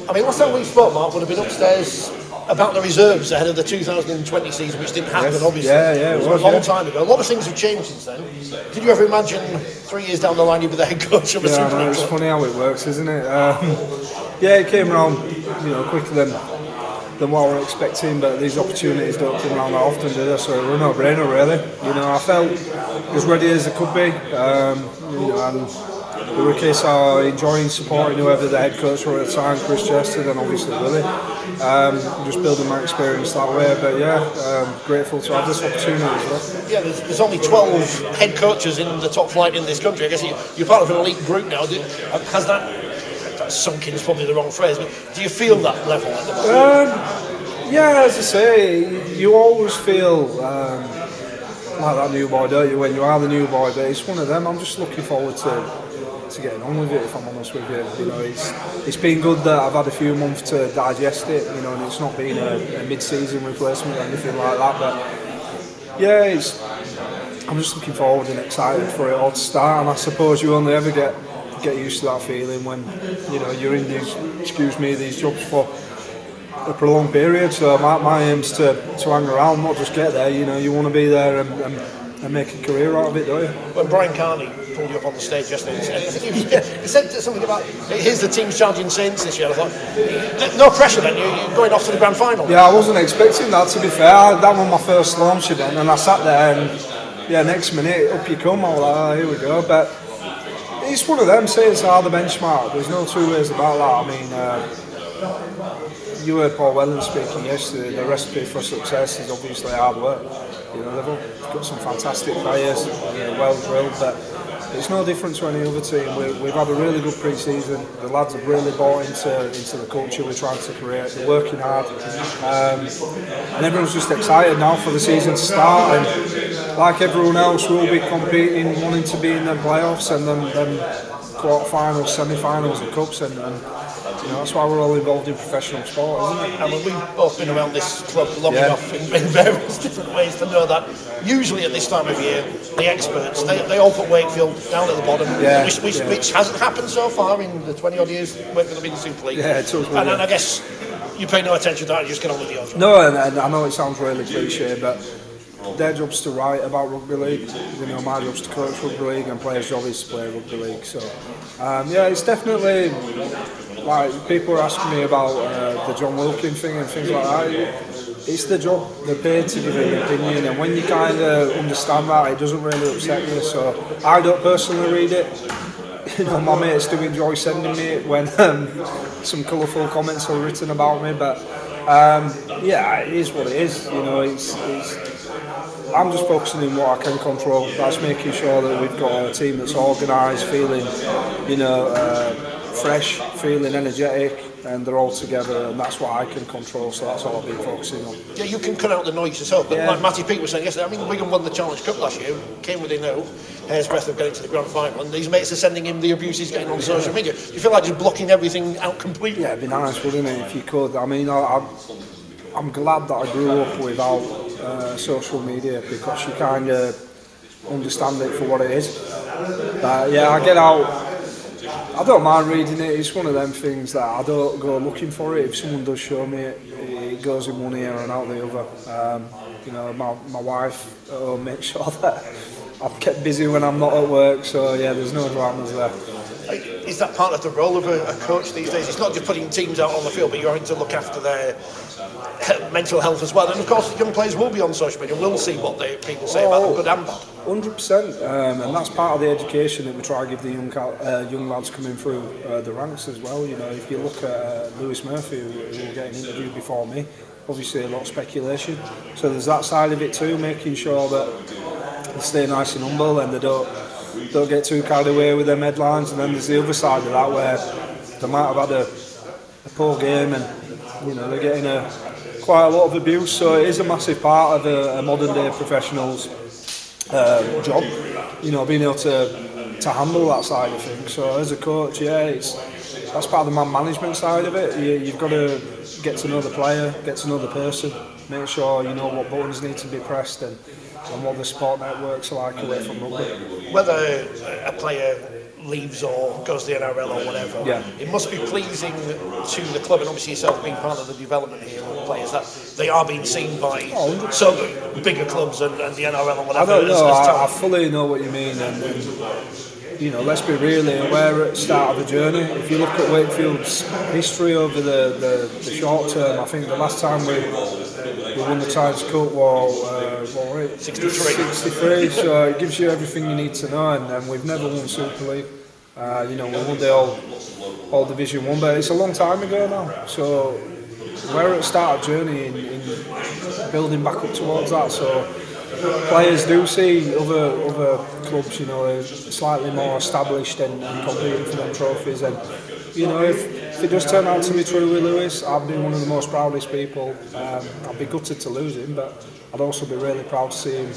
I mean, last time we spoke, Mark, would have been upstairs about the reserves ahead of the 2020 season, which didn't happen, obviously. Yeah, it was a long time ago. A lot of things have changed since then. Did you ever imagine 3 years down the line you'd be the head coach of a Super League club? It's funny how it works, isn't it? It came around, quicker than what we were expecting, but these opportunities don't come around that often, do they? So it was a no-brainer, really. I felt as ready as I could be, and the rookies are enjoying supporting whoever the head coach were at the time, Chris Chester, and obviously Willie. Just building my experience that way, but grateful to have this opportunity as well. Yeah, there's only 12 head coaches in the top flight in this country. I guess you're part of an elite group now. Has that sunk in is probably the wrong phrase, but do you feel that level at the moment? As I say, you always feel like that new boy, don't you, when you are the new boy, but it's one of them. I'm just looking forward to getting on with it, if I'm honest with you. It's been good that I've had a few months to digest it, and it's not been a mid-season replacement or anything like that, but I'm just looking forward and excited for it all to start, and I suppose you only ever get used to that feeling when you're in these jobs for a prolonged period. So my aim's to hang around, not just get there. You want to be there and make a career out of it, don't you? When Brian Carney pulled you up on the stage yesterday, he said something about, here's the team's challenging Saints this year. I thought, no pressure then, you're going off to the grand final. Yeah, I wasn't expecting that, to be fair. That was my first launch event, and I sat there and next minute up you come. I was like, oh, here we go. But it's one of them. Saints are the benchmark. There's no two ways about that. I mean, you heard Paul Whelan speaking yesterday. The recipe for success is obviously hard work. They've got some fantastic players, well drilled, but it's no different to any other team. We've had a really good pre-season. The lads have really bought into the culture we're trying to create. They're working hard, and everyone's just excited now for the season to start. And like everyone else, we'll be competing, wanting to be in the playoffs and then quarter-finals, semi-finals, and cups, and that's why we're all involved in professional sport, isn't it? I mean, we've both been around this club long enough in various different ways to know that usually at this time of year, the experts, they all put Wakefield down at the bottom, which hasn't happened so far in the 20 odd years Wakefield have been in the Super League. Yeah, it's totally. And I guess you pay no attention to that, you just get on with your job. No, and I know it sounds really cliche, but their job's to write about rugby league. My job's to coach rugby league, and players' job is to play rugby league. So, it's definitely, like, people are asking me about the John Wilkin thing and things like that. It's the job. They're paid to give an opinion, and when you kind of understand that, it doesn't really upset you. So I don't personally read it. My mates do enjoy sending me it when some colourful comments are written about me, but it is what it is. I'm just focusing on what I can control. That's making sure that we've got a team that's organised, feeling, fresh, feeling energetic, and they're all together, and that's what I can control. So that's all I've been focusing on. Yeah, you can cut out the noise yourself. But like Matty Peake was saying yesterday, I mean, Wigan won the Challenge Cup last year, came within a hair's breadth of getting to the grand final, and these mates are sending him the abuse he's getting on social media. Do you feel like just blocking everything out completely? Yeah, it'd be nice, wouldn't it, if you could? I mean, I'm glad that I grew up without social media, because you kind of understand it for what it is. I get out. I don't mind reading it. It's one of them things that I don't go looking for it. If someone does show me it, it goes in one ear and out the other. My wife makes sure that I'm kept busy when I'm not at work. So there's no dramas there. Is that part of the role of a coach these days? It's not just putting teams out on the field, but you're having to look after their mental health as well. And of course, young players will be on social media. We'll see what people say about them, good and bad. 100%, and that's part of the education that we try to give the young lads coming through the ranks as well. If you look at Lewis Murphy, who will get an interview before me, obviously a lot of speculation. So there's that side of it too, making sure that they stay nice and humble and they don't get too carried away with them headlines. And then there's the other side of that, where they might have had a poor game and they're getting quite a lot of abuse. So it is a massive part of a modern day professional's job, being able to handle that side of things. So as a coach, that's part of the man management side of it. You've got to get to know the player, get to know the person, make sure you know what buttons need to be pressed, and what the sport networks are like away from rugby. Whether a player leaves or goes to the NRL or whatever, it must be pleasing to the club, and obviously yourself being part of the development here of players, that they are being seen by some bigger clubs and the NRL or whatever. I don't know, I fully know what you mean, and you know, let's be really aware at the start of the journey. If you look at Wakefield's history over the short term, I think the last time we won the Times Cup was 63. So it gives you everything you need to know, and we've never won Super League. You know, we won the all Division 1, but it's a long time ago now. So we're at the start of the journey in building back up towards that. So players do see other clubs, you know, slightly more established and competing for them trophies. And you know, if it does turn out to be true with Lewis, I'd be one of the most proudest people. I'd be gutted to lose him, but I'd also be really proud to see him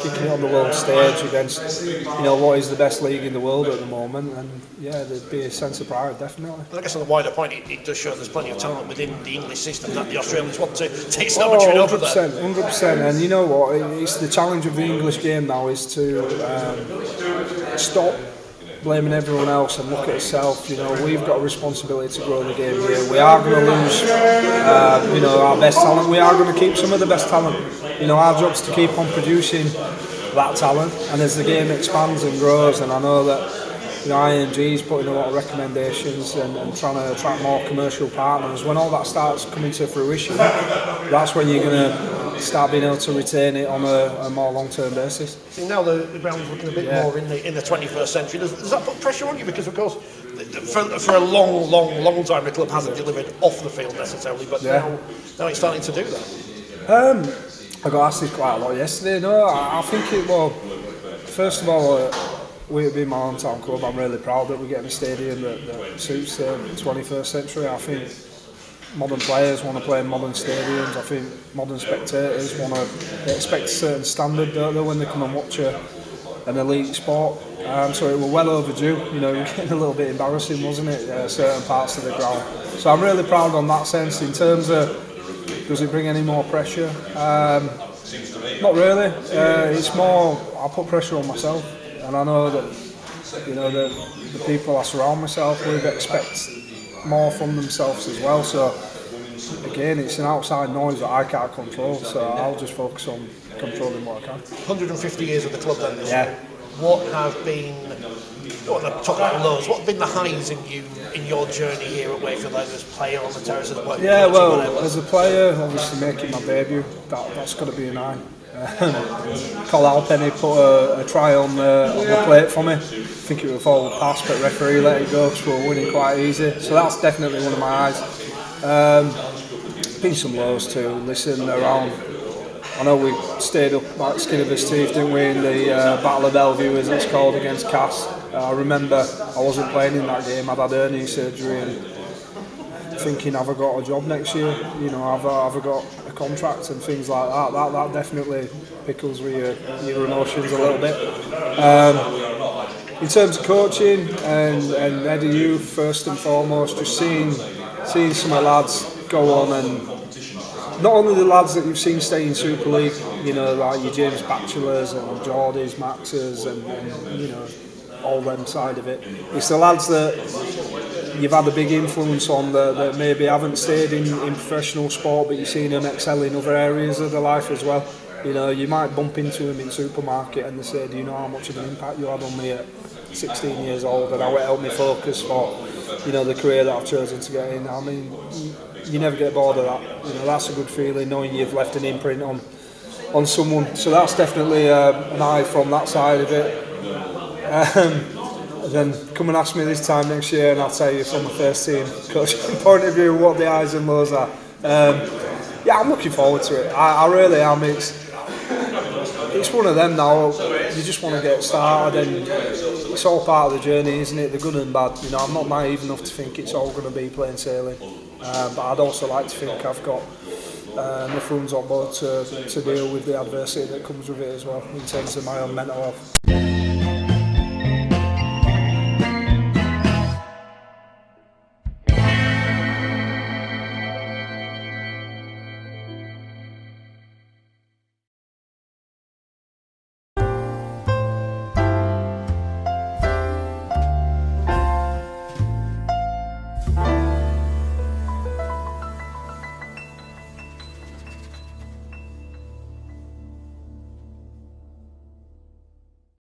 kicking it on the world stage against, you know, what is the best league in the world at the moment. And yeah, there'd be a sense of pride, definitely. I guess on the wider point, it does show there's plenty of talent within the English system that the Australians want to take celebratory over there. 100%. And you know what? It's the challenge of the English game now is to stop blaming everyone else and look at itself. You know, we've got a responsibility to grow the game here. We are going to lose, you know, our best talent. We are going to keep some of the best talent. You know, our job's to keep on producing that talent. And as the game expands and grows, and I know that, you know, IMG's putting a lot of recommendations and trying to attract more commercial partners. When all that starts coming to fruition, that's when you're going to start being able to retain it on a more long-term basis. See, now the ground's looking a bit more in the 21st century. Does that put pressure on you? Because of course, for a long time, the club hasn't delivered off the field necessarily, but now it's starting to do that. I got asked this quite a lot yesterday. No, I think it. Well, first of all, we being my hometown club, I'm really proud that we're getting a stadium that suits the 21st century. I think modern players want to play in modern stadiums. I think modern spectators they expect a certain standard, don't they, when they come and watch an elite sport. So it was well overdue. You know, it was getting a little bit embarrassing, wasn't it? Certain parts of the ground. So I'm really proud on that sense. In terms of, does it bring any more pressure? Not really. It's more, I put pressure on myself, and I know that, you know, the people I surround myself with expect more from themselves as well. So again, it's an outside noise that I can't control, so I'll just focus on controlling what I can. 150 years of the club then this year. What have been, what have been the highs in your journey here at Wakefield, like as a player on the terraces? As a player, obviously making my debut, that's got to be an high. Col Alpenny put a try on the plate for me. I think it was a forward pass, but referee let it go, so we're winning quite easy. So that's definitely one of my highs. Been some lows too. Listen, around, I know we stayed up like the skin of his teeth, didn't we, in the Battle of Bellevue, as it's called, against Cass. I remember I wasn't playing in that game. I'd had hernia surgery and thinking, have I got a job next year? You know, have I got a contract and things like that. That definitely pickles with your emotions a little bit. In terms of coaching and Eddie Youth, first and foremost, just seeing some of the lads go on, and not only the lads that you've seen stay in Super League, you know, like your James Batchelors and Geordies, Maxes, and you know, all them side of it. It's the lads that you've had a big influence on that maybe haven't stayed in professional sport, but you've seen them excel in other areas of their life as well. You know, you might bump into them in supermarket and they say, do you know how much of an impact you had on me at 16 years old and how it helped me focus for, you know, the career that I've chosen to get in. I mean, you never get bored of that. You know, that's a good feeling, knowing you've left an imprint on someone. So that's definitely an eye from that side of it. Then come and ask me this time next year and I'll tell you from a first team coaching point of view what the highs and lows are. Yeah, I'm looking forward to it. I really am. It's one of them now. You just want to get started, and it's all part of the journey, isn't it? The good and bad. You know, I'm not naive enough to think it's all going to be plain sailing. But I'd also like to think I've got enough runs on board to deal with the adversity that comes with it as well, in terms of my own mental health.